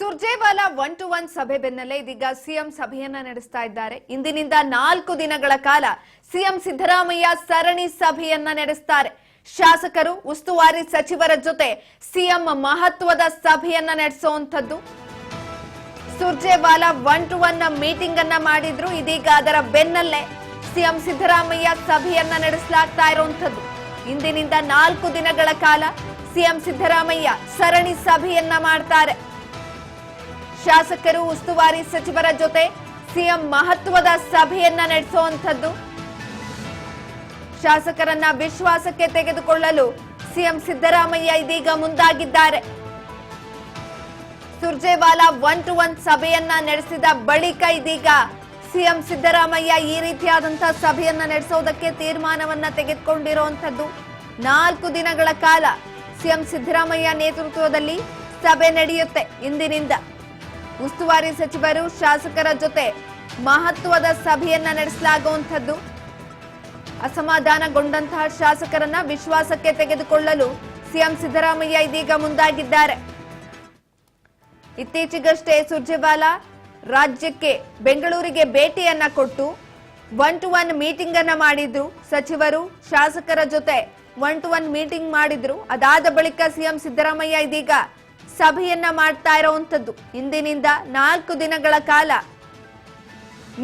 Surjewala 1-to-1 ಸಭೆ ಬೆನ್ನಲ್ಲೇ ಇದೀಗ ಸಿಎಂ ಸಭೆಯನ್ನ ನಡೆಸ್ತಾ ಇದ್ದಾರೆ. ಇಂದಿನಿಂದ 4 ದಿನಗಳ ಕಾಲ ಸಿಎಂ ಸಿದ್ದರಾಮಯ್ಯ ಸರಣಿ ಸಭೆಯನ್ನ ನಡೆಸ್ತಾರೆ. ಶಾಸಕರು, ಉಸ್ತುವಾರಿ ಸಚಿವರ ಜೊತೆ ಸಿಎಂ ಮಹತ್ವದ ಸಭೆಯನ್ನ ನಡೆಸುವಂತದ್ದು. ಸುರ್ಜೇವಾಲಾ 1-to-1 ಮೀಟಿಂಗ್ ಅನ್ನ ಮಾಡಿದ್ರು. ಇದೀಗ ಅದರ ಬೆನ್ನಲ್ಲೇ ಸಿಎಂ ಸಿದ್ದರಾಮಯ್ಯ ಸಭೆಯನ್ನ ನಡೆಸಲಾಗ್ತಾ ಇರುವಂತದ್ದು. ಇಂದಿನಿಂದ 4 ದಿನಗಳ ಕಾಲ ಸಿಎಂ ಸಿದ್ದರಾಮಯ್ಯ ಸರಣಿ ಸಭೆಯನ್ನ ಮಾಡ್ತಾರೆ. ಶಾಸಕರು, ಉಸ್ತುವಾರಿ ಸಚಿವರ ಜೊತೆ ಸಿಎಂ ಮಹತ್ವದ ಸಭೆಯನ್ನ ನಡೆಸುವಂತದ್ದು. ಶಾಸಕರನ್ನ ವಿಶ್ವಾಸಕ್ಕೆ ತೆಗೆದುಕೊಳ್ಳಲು ಸಿಎಂ ಸಿದ್ದರಾಮಯ್ಯ ಇದೀಗ ಮುಂದಾಗಿದ್ದಾರೆ. ಸುರ್ಜೇವಾಲಾ 1-to-1 ಸಭೆಯನ್ನ ನಡೆಸಿದ ಬಳಿಕ ಇದೀಗ ಸಿಎಂ ಸಿದ್ದರಾಮಯ್ಯ ಈ ರೀತಿಯಾದಂತಹ ಸಭೆಯನ್ನ ನಡೆಸೋದಕ್ಕೆ ತೀರ್ಮಾನವನ್ನ ತೆಗೆದುಕೊಂಡಿರುವಂತದ್ದು. 4 ದಿನಗಳ ಕಾಲ ಸಿಎಂ ಸಿದ್ದರಾಮಯ್ಯ ನೇತೃತ್ವದಲ್ಲಿ ಸಭೆ ನಡೆಯುತ್ತೆ. ಇಂದಿನಿಂದ ಉಸ್ತುವಾರಿ ಸಚಿವರು, ಶಾಸಕರ ಜೊತೆ ಮಹತ್ವದ ಸಭೆಯನ್ನ ನಡೆಸಲಾಗುವಂತದ್ದು. ಅಸಮಾಧಾನಗೊಂಡಂತಹ ಶಾಸಕರನ್ನ ವಿಶ್ವಾಸಕ್ಕೆ ತೆಗೆದುಕೊಳ್ಳಲು ಸಿಎಂ ಸಿದ್ದರಾಮಯ್ಯ ಇದೀಗ ಮುಂದಾಗಿದ್ದಾರೆ. ಇತ್ತೀಚೆಗಷ್ಟೇ ಸುರ್ಜೇವಾಲಾ ರಾಜ್ಯಕ್ಕೆ ಬೆಂಗಳೂರಿಗೆ ಭೇಟಿಯನ್ನ ಕೊಟ್ಟು 1-to-1 ಮೀಟಿಂಗ್ ಅನ್ನ ಮಾಡಿದ್ರು. ಸಚಿವರು, ಶಾಸಕರ ಜೊತೆ 1-to-1 ಮೀಟಿಂಗ್ ಮಾಡಿದ್ರು. ಅದಾದ ಬಳಿಕ ಸಿಎಂ ಸಿದ್ದರಾಮಯ್ಯ ಇದೀಗ ಸಭೆಯನ್ನ ಮಾಡ್ತಾ ಇರುವಂತದ್ದು. ಇಂದಿನಿಂದ 4 ದಿನಗಳ ಕಾಲ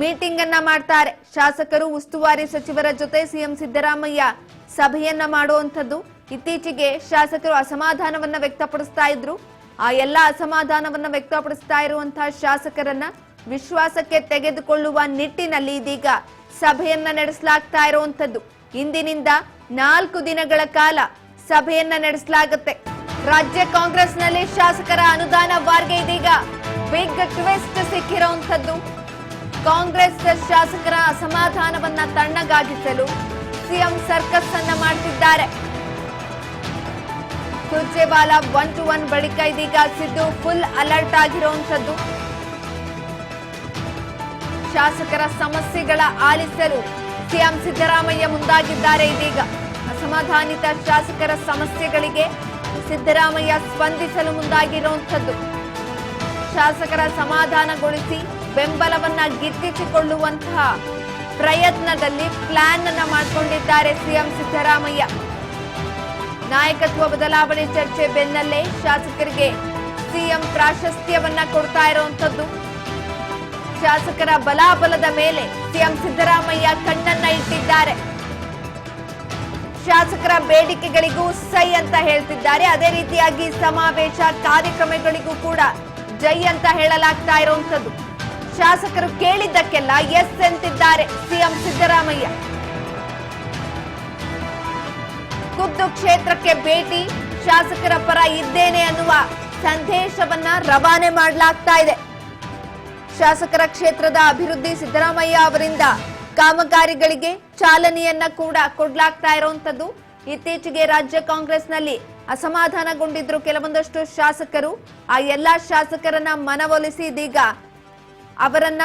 ಮೀಟಿಂಗ್ ಅನ್ನ ಮಾಡ್ತಾರೆ. ಶಾಸಕರು, ಉಸ್ತುವಾರಿ ಸಚಿವರ ಜೊತೆ ಸಿಎಂ ಸಿದ್ದರಾಮಯ್ಯ ಸಭೆಯನ್ನ ಮಾಡುವಂತದ್ದು. ಇತ್ತೀಚೆಗೆ ಶಾಸಕರು ಅಸಮಾಧಾನವನ್ನ ವ್ಯಕ್ತಪಡಿಸ್ತಾ ಇದ್ರು. ಆ ಎಲ್ಲ ಅಸಮಾಧಾನವನ್ನ ವ್ಯಕ್ತಪಡಿಸ್ತಾ ಇರುವಂತಹ ಶಾಸಕರನ್ನ ವಿಶ್ವಾಸಕ್ಕೆ ತೆಗೆದುಕೊಳ್ಳುವ ನಿಟ್ಟಿನಲ್ಲಿ ಇದೀಗ ಸಭೆಯನ್ನ ನಡೆಸಲಾಗ್ತಾ ಇರುವಂತದ್ದು. ಇಂದಿನಿಂದ 4 ದಿನಗಳ ಕಾಲ ಸಭೆಯನ್ನ ನಡೆಸಲಾಗುತ್ತೆ. ರಾಜ್ಯ ಕಾಂಗ್ರೆಸ್ನಲ್ಲಿ ಶಾಸಕರ ಅನುದಾನ ವಾರ್ಗೆ ಇದೀಗ ಬಿಗ್ ಟ್ವಿಸ್ಟ್ ಸಿಕ್ಕಿರುವಂತದ್ದು. ಕಾಂಗ್ರೆಸ್ ಶಾಸಕರ ಅಸಮಾಧಾನವನ್ನ ತಣ್ಣಗಾಗಿಸಲು ಸಿಎಂ ಸರ್ಕಸ್ ಅನ್ನ ಮಾಡ್ತಿದ್ದಾರೆ. ಸುರ್ಜೇವಾಲಾ 1-to-1 ಬಳಿಕ ಇದೀಗ ಸಿದ್ದು ಫುಲ್ ಅಲರ್ಟ್ ಆಗಿರುವಂತದ್ದು. ಶಾಸಕರ ಸಮಸ್ಯೆಗಳ ಆಲಿಸಲು ಸಿಎಂ ಸಿದ್ದರಾಮಯ್ಯ ಮುಂದಾಗಿದ್ದಾರೆ. ಇದೀಗ ಅಸಮಾಧಾನಿತ ಶಾಸಕರ ಸಮಸ್ಯೆಗಳಿಗೆ ಸಿದ್ದರಾಮಯ್ಯ ಸ್ಪಂದಿಸಲು ಮುಂದಾಗಿರುವಂತದ್ದು. ಶಾಸಕರ ಸಮಾಧಾನಗೊಳಿಸಿ ಬೆಂಬಲವನ್ನ ಗಿಟ್ಟಿಸಿಕೊಳ್ಳುವಂತಹ ಪ್ರಯತ್ನದಲ್ಲಿ ಪ್ಲಾನ್ ಅನ್ನ ಮಾಡಿಕೊಂಡಿದ್ದಾರೆ ಸಿಎಂ ಸಿದ್ದರಾಮಯ್ಯ. ನಾಯಕತ್ವ ಬದಲಾವಣೆ ಚರ್ಚೆ ಬೆನ್ನಲ್ಲೇ ಶಾಸಕರಿಗೆ ಸಿಎಂ ಪ್ರಾಶಸ್ತ್ಯವನ್ನ ಕೊಡ್ತಾ ಇರುವಂತದ್ದು. ಶಾಸಕರ ಬಲಾಬಲದ ಮೇಲೆ ಸಿಎಂ ಸಿದ್ದರಾಮಯ್ಯ ಕಣ್ಣನ್ನ ಇಟ್ಟಿದ್ದಾರೆ. ಶಾಸಕರ ಬೇಡಿಕೆಗಳಿಗೂ ಸೈ ಅಂತ ಹೇಳ್ತಿದ್ದಾರೆ. ಅದೇ ರೀತಿಯಾಗಿ ಸಮಾವೇಶ ಕಾರ್ಯಕ್ರಮಗಳಿಗೂ ಕೂಡ ಜೈ ಅಂತ ಹೇಳಲಾಗ್ತಾ ಇರುವಂತದ್ದು. ಶಾಸಕರು ಕೇಳಿದ್ದಕ್ಕೆಲ್ಲ ಎಸ್ ಎಂತಿದ್ದಾರೆ ಸಿಎಂ ಸಿದ್ದರಾಮಯ್ಯ. ಖುದ್ದು ಕ್ಷೇತ್ರಕ್ಕೆ ಭೇಟಿ, ಶಾಸಕರ ಪರ ಇದ್ದೇನೆ ಅನ್ನುವ ಸಂದೇಶವನ್ನ ರವಾನೆ ಮಾಡಲಾಗ್ತಾ ಇದೆ. ಶಾಸಕರ ಕ್ಷೇತ್ರದ ಅಭಿವೃದ್ಧಿ, ಸಿದ್ದರಾಮಯ್ಯ ಅವರಿಂದ ಕಾಮಗಾರಿಗಳಿಗೆ ಚಾಲನೆಯನ್ನ ಕೂಡ ಕೊಡ್ಲಾಗ್ತಾ ಇರುವಂತದ್ದು. ಇತ್ತೀಚೆಗೆ ರಾಜ್ಯ ಕಾಂಗ್ರೆಸ್ನಲ್ಲಿ ಅಸಮಾಧಾನಗೊಂಡಿದ್ರು ಕೆಲವೊಂದಷ್ಟು ಶಾಸಕರು. ಆ ಎಲ್ಲಾ ಶಾಸಕರನ್ನ ಮನವೊಲಿಸಿ ಇದೀಗ ಅವರನ್ನ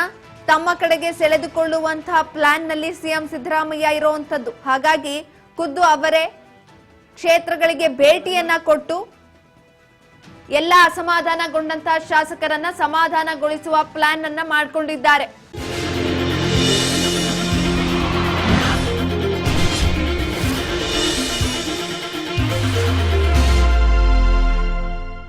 ತಮ್ಮ ಕಡೆಗೆ ಸೆಳೆದುಕೊಳ್ಳುವಂತಹ ಪ್ಲಾನ್ ನಲ್ಲಿ ಸಿಎಂ ಸಿದ್ದರಾಮಯ್ಯ ಇರುವಂತದ್ದು. ಹಾಗಾಗಿ ಖುದ್ದು ಅವರೇ ಕ್ಷೇತ್ರಗಳಿಗೆ ಭೇಟಿಯನ್ನ ಕೊಟ್ಟು ಎಲ್ಲ ಅಸಮಾಧಾನಗೊಂಡಂತಹ ಶಾಸಕರನ್ನ ಸಮಾಧಾನಗೊಳಿಸುವ ಪ್ಲಾನ್ ಅನ್ನ ಮಾಡಿಕೊಂಡಿದ್ದಾರೆ.